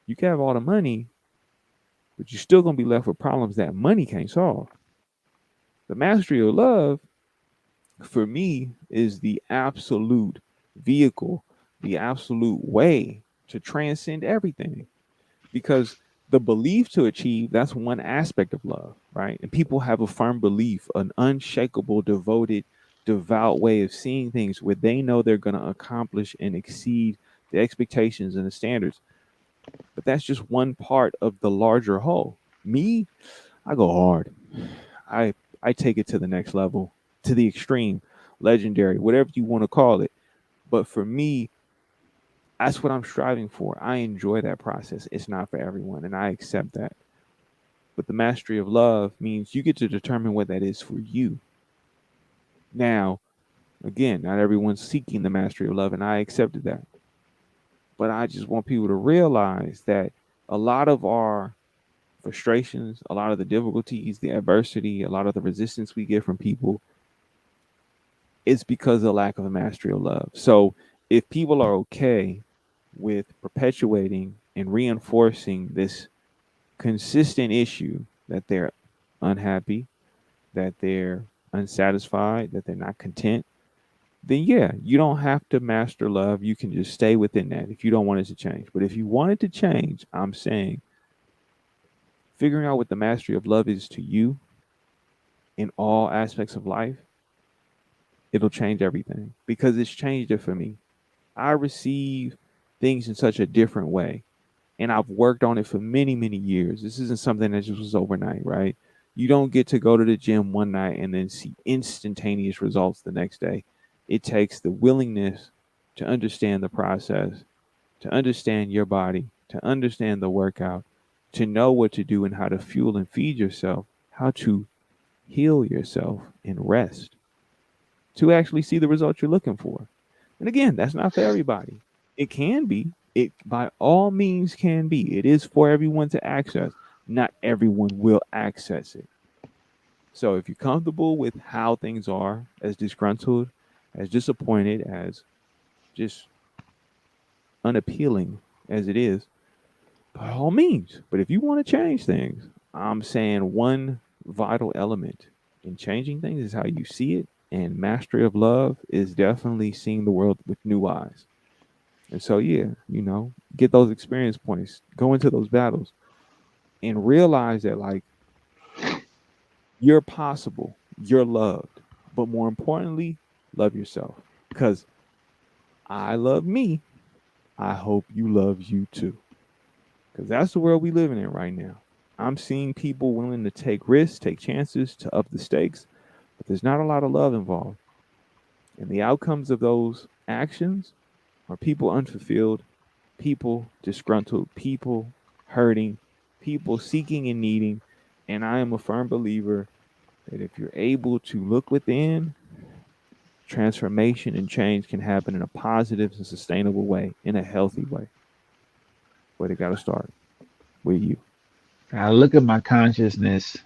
you can have all the money, but you're still going to be left with problems that money can't solve. The mastery of love, for me, is the absolute vehicle, the absolute way to transcend everything. Because the belief to achieve, that's one aspect of love, right? And people have a firm belief, an unshakable, devoted, devout way of seeing things where they know they're going to accomplish and exceed the expectations and the standards. But that's just one part of the larger whole. Me, I go hard. I take it to the next level, to the extreme, legendary, whatever you want to call it. But for me, that's what I'm striving for. I enjoy that process. It's not for everyone, and I accept that. But the mastery of love means you get to determine what that is for you. Now, again, not everyone's seeking the mastery of love, and I accepted that. But I just want people to realize that a lot of our frustrations, a lot of the difficulties, the adversity, a lot of the resistance we get from people is because of the lack of a mastery of love. So if people are okay with perpetuating and reinforcing this consistent issue that they're unhappy, that they're unsatisfied, that they're not content, then yeah, you don't have to master love. You can just stay within that if you don't want it to change. But if you want it to change, I'm saying figuring out what the mastery of love is to you in all aspects of life, it'll change everything because it's changed it for me. I receive things in such a different way, and I've worked on it for many, many years. This isn't something that just was overnight, right? You don't get to go to the gym one night and then see instantaneous results the next day. It takes the willingness to understand the process, to understand your body, to understand the workout, to know what to do and how to fuel and feed yourself, how to heal yourself and rest to actually see the results you're looking for. And again, that's not for everybody. It can be. It by all means can be. It is for everyone to access. Not everyone will access it. So if you're comfortable with how things are, as disgruntled, as disappointed, as just unappealing as it is, by all means. But if you want to change things, I'm saying one vital element in changing things is how you see it. And mastery of love is definitely seeing the world with new eyes. And so, yeah, get those experience points, go into those battles, and realize that, like, you're possible, you're loved. But more importantly, love yourself. Because I love me. I hope you love you too. Because that's the world we living in right now. I'm seeing people willing to take risks, take chances to up the stakes, but there's not a lot of love involved. And the outcomes of those actions are people unfulfilled, people disgruntled, people hurting, people seeking and needing. And I am a firm believer that if you're able to look within, transformation and change can happen in a positive and sustainable way, in a healthy way. But it got to start with you. I look at my consciousness,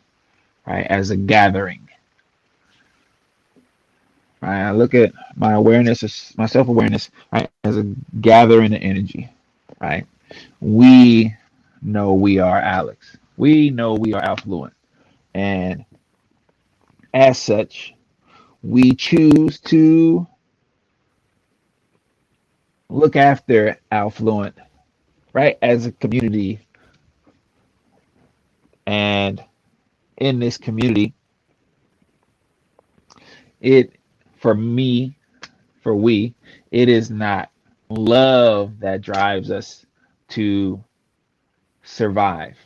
right, as a gathering, right? I look at my awareness, my self awareness, right, as a gathering of energy, right? We know we are Alex. We know we are affluent. And as such, we choose to look after affluent, right, as a community. And in this community, it, for me, for we, it is not love that drives us to survive.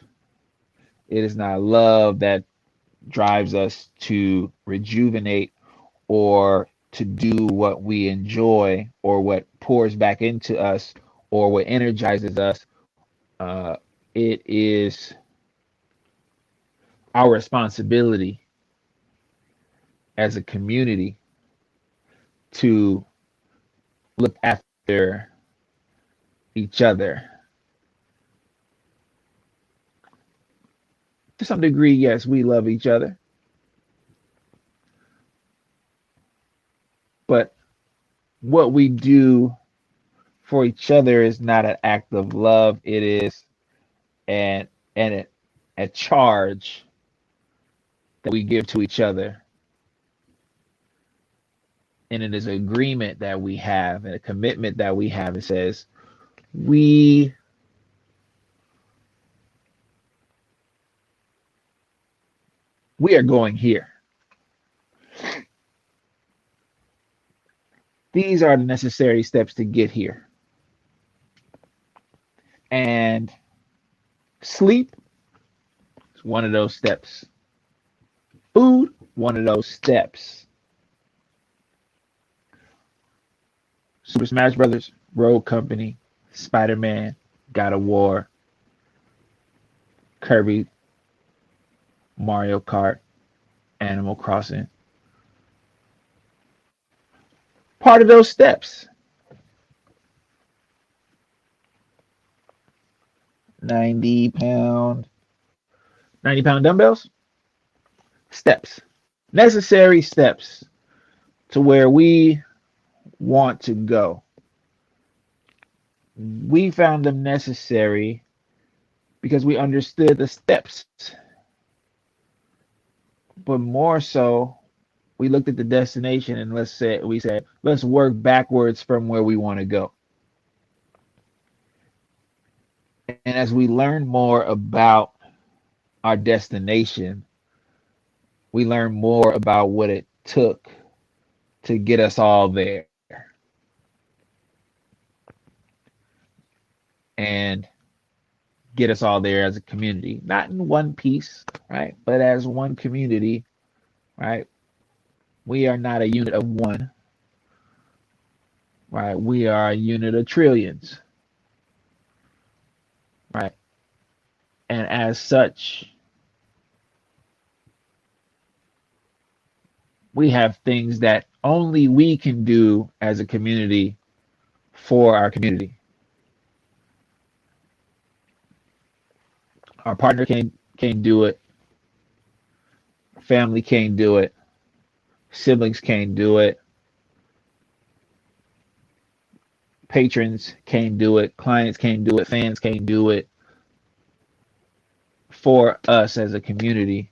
It is not love that drives us to rejuvenate or to do what we enjoy or what pours back into us or what energizes us. Uh, it is our responsibility as a community to look after each other. To some degree, yes, we love each other, but what we do for each other is not an act of love. It is an an a charge that we give to each other, and it is an agreement that we have and a commitment that we have. It says we we are going here. These are the necessary steps to get here. And sleep is one of those steps. Food, one of those steps. Super Smash Brothers, Road Company, Spider-Man, God of War, Kirby, Mario Kart, Animal Crossing. Part of those steps. 90 pound, 90 pound dumbbells, steps. Necessary steps to where we want to go. We found them necessary because we understood the steps, but more so, we looked at the destination and we said, let's work backwards from where we want to go. And as we learn more about our destination, we learn more about what it took to get us all there. And get us all there as a community, not in one piece, right? But as one community, right? We are not a unit of one, right? We are a unit of trillions, right? And as such, we have things that only we can do as a community for our community. Our partner can't do it, family can't do it, siblings can't do it, patrons can't do it, clients can't do it, fans can't do it for us as a community.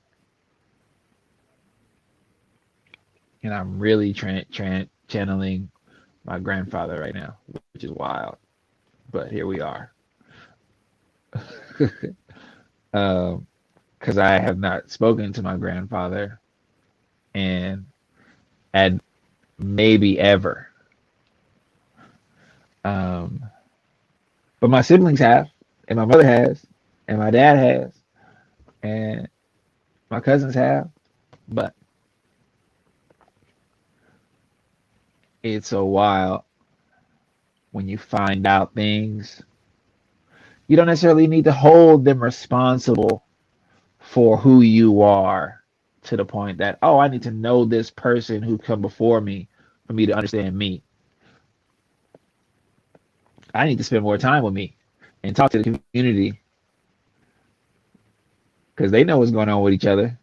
And I'm really channeling my grandfather right now, which is wild. But here we are. Because I have not spoken to my grandfather and and maybe ever. Um, but my siblings have, and my mother has, and my dad has, and my cousins have. But it's a while when you find out things. You don't necessarily need to hold them responsible for who you are to the point that, oh, I need to know this person who come before me for me to understand me. I need to spend more time with me and talk to the community because they know what's going on with each other.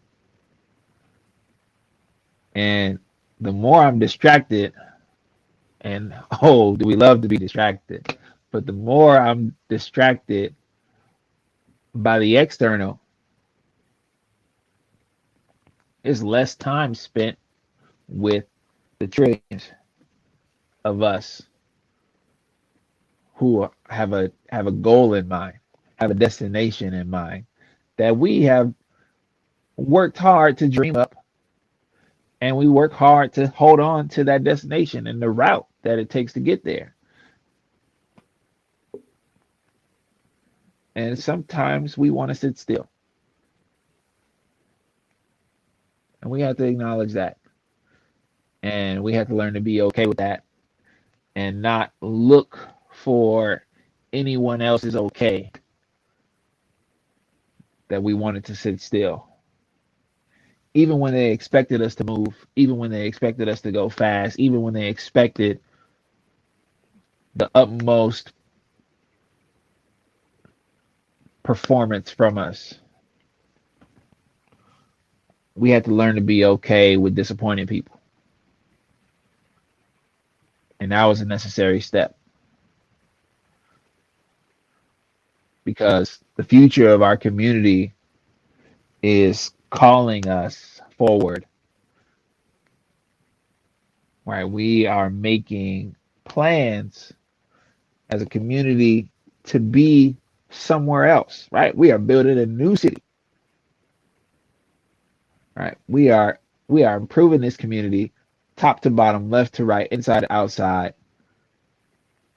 And the more I'm distracted, and oh, do we love to be distracted? But the more I'm distracted by the external, it's less time spent with the trillions of us who have a goal in mind, have a destination in mind that we have worked hard to dream up, and we work hard to hold on to that destination and the route that it takes to get there. And sometimes we want to sit still, and we have to acknowledge that, and we have to learn to be okay with that and not look for anyone else's okay that we wanted to sit still. Even when they expected us to move, even when they expected us to go fast, even when they expected the utmost performance from us, we had to learn to be okay with disappointing people. And that was a necessary step because the future of our community is calling us forward, right? We are making plans as a community to be somewhere else, right? We are building a new city, right? We are improving this community top to bottom, left to right, inside to outside,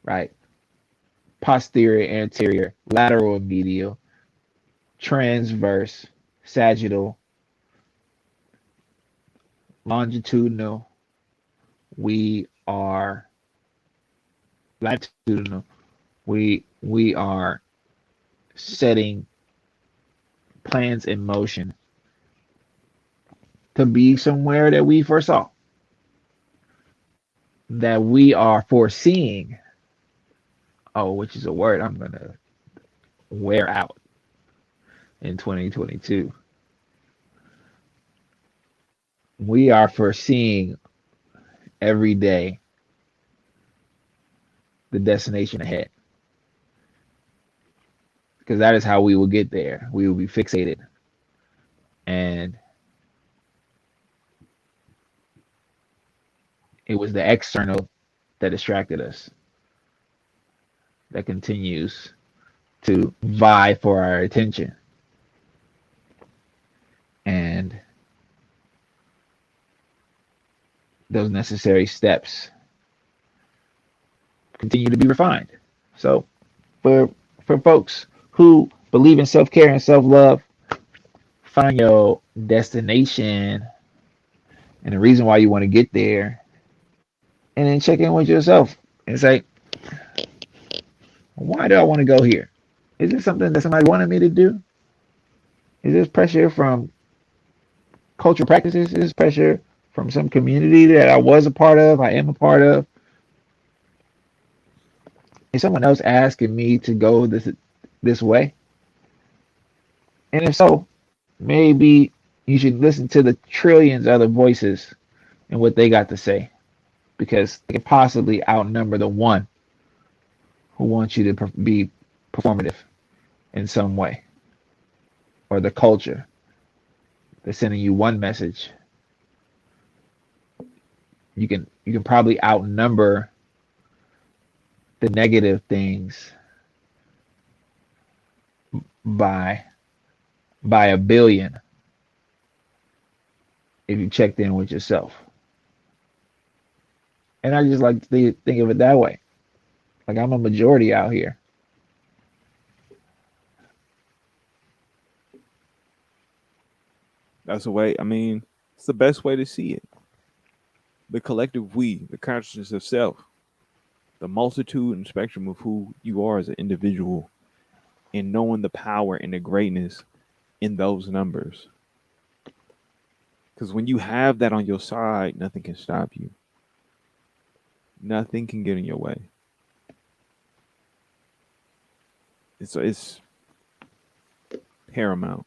right? Posterior, anterior, lateral and medial, transverse, sagittal, longitudinal. We are latitudinal. We are setting plans in motion to be somewhere that we foresaw, that we are foreseeing. Oh, which is a word I'm gonna wear out in 2022. We are foreseeing every day the destination ahead because that is how we will get there. We will be fixated, and it was the external that distracted us that continues to vie for our attention. And those necessary steps continue to be refined. So for folks who believe in self-care and self-love, find your destination and the reason why you want to get there, and then check in with yourself and say, why do I want to go here? Is this something that somebody wanted me to do? Is this pressure from cultural practices? Is this pressure from some community that I was a part of, I am a part of? Is someone else asking me to go this way? And if so, maybe you should listen to the trillions of other voices and what they got to say because they could possibly outnumber the one who wants you to be performative in some way, or the culture that's sending you one message. You can probably outnumber the negative things by a billion if you checked in with yourself. And I just like to think of it that way. Like I'm a majority out here. That's the way. I mean, it's the best way to see it. The collective we, the consciousness of self, the multitude and spectrum of who you are as an individual, and knowing the power and the greatness in those numbers. Because when you have that on your side, nothing can stop you. Nothing can get in your way. It's paramount.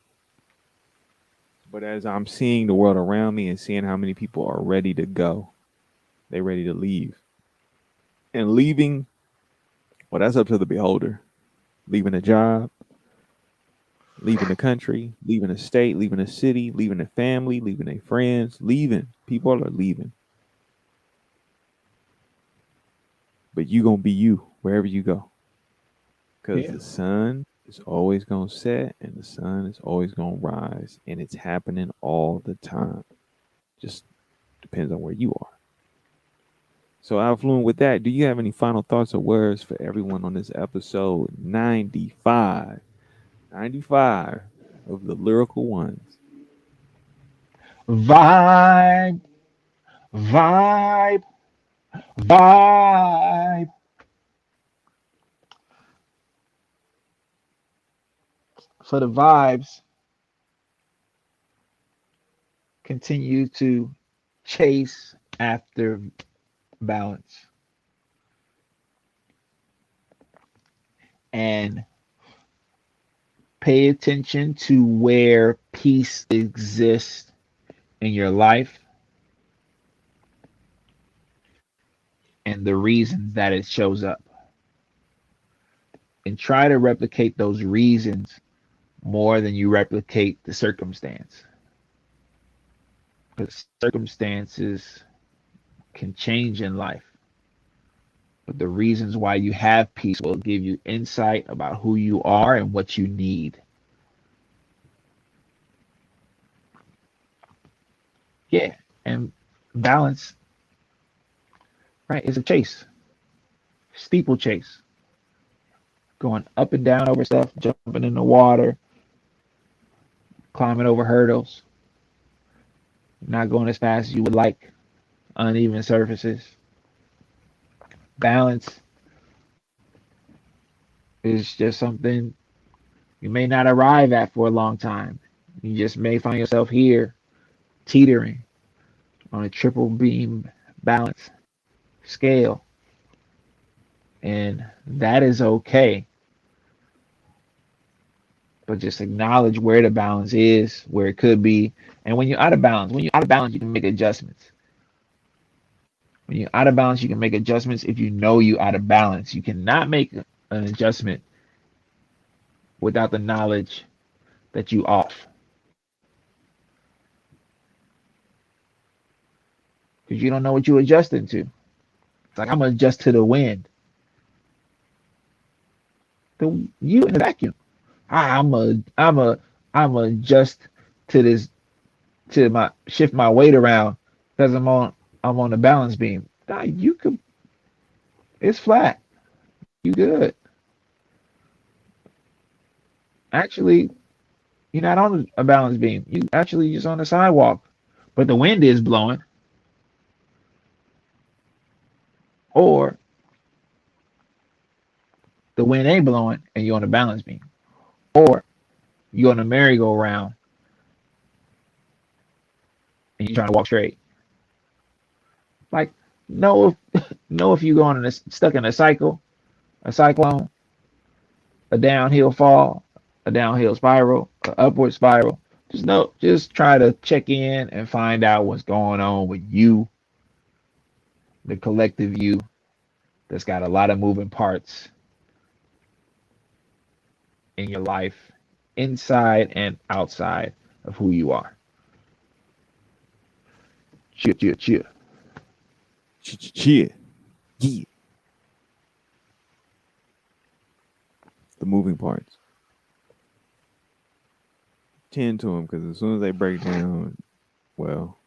But as I'm seeing the world around me and seeing how many people are ready to go, they're ready to leave. And leaving, well, that's up to the beholder. Leaving a job, leaving the country, leaving a state, leaving a city, leaving a family, leaving their friends, leaving. People are leaving. but you gonna be you wherever you go, because Yeah. the sun is always gonna set and the sun is always gonna rise, and it's happening all the time. Just depends on where you are. So, Alfluent, with that, do you have any final thoughts or words for everyone on this episode 95? 95 of the Lyrical Ones. Vibe, vibe, vibe. For the vibes, continue to chase after balance and pay attention to where peace exists in your life and the reasons that it shows up. And try to replicate those reasons more than you replicate the circumstance. Because circumstances can change in life, but the reasons why you have peace will give you insight about who you are and what you need. Yeah, and balance, right, is a chase, steeplechase, going up and down over stuff, jumping in the water, climbing over hurdles, not going as fast as you would like, uneven surfaces. Balance is just something you may not arrive at for a long time. You just may find yourself here teetering on a triple beam balance scale, and that is okay. But just acknowledge where the balance is, where it could be, and when you're out of balance, you can make adjustments. When you're out of balance, you can make adjustments. If you know you're out of balance, you cannot make an adjustment without the knowledge that you off, because you don't know what you're adjusting to. It's like I'm gonna adjust to the wind. You in the vacuum. I'm a adjust to this, to my shift my weight around because I'm on the balance beam. Nah, you could, it's flat. You good. Actually, you're not on a balance beam. You actually just on the sidewalk, but the wind is blowing, or the wind ain't blowing and you're on the balance beam, or you're on a merry-go-round and you're trying to walk straight. Like, know know if you're going in a, stuck in a cycle, a cyclone, a downhill fall, a downhill spiral, an upward spiral. Just try to check in and find out what's going on with you, the collective you that's got a lot of moving parts in your life, inside and outside of who you are. Cheer, cheer, cheer. Cheer. Yeah. The moving parts. Tend to them, because as soon as they break down, well,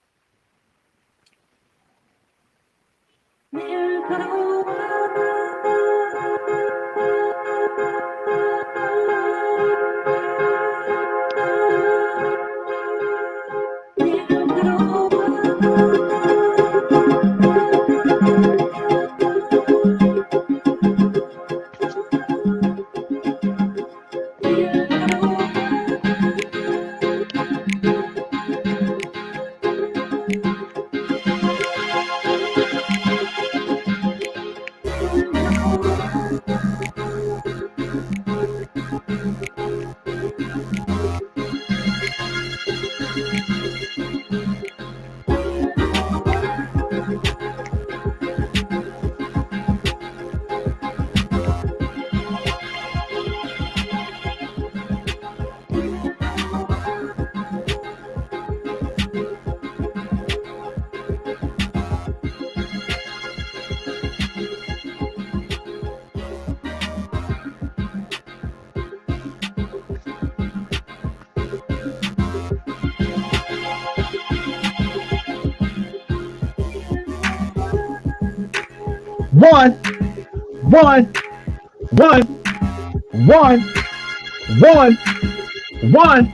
One, one, one, one, one, one.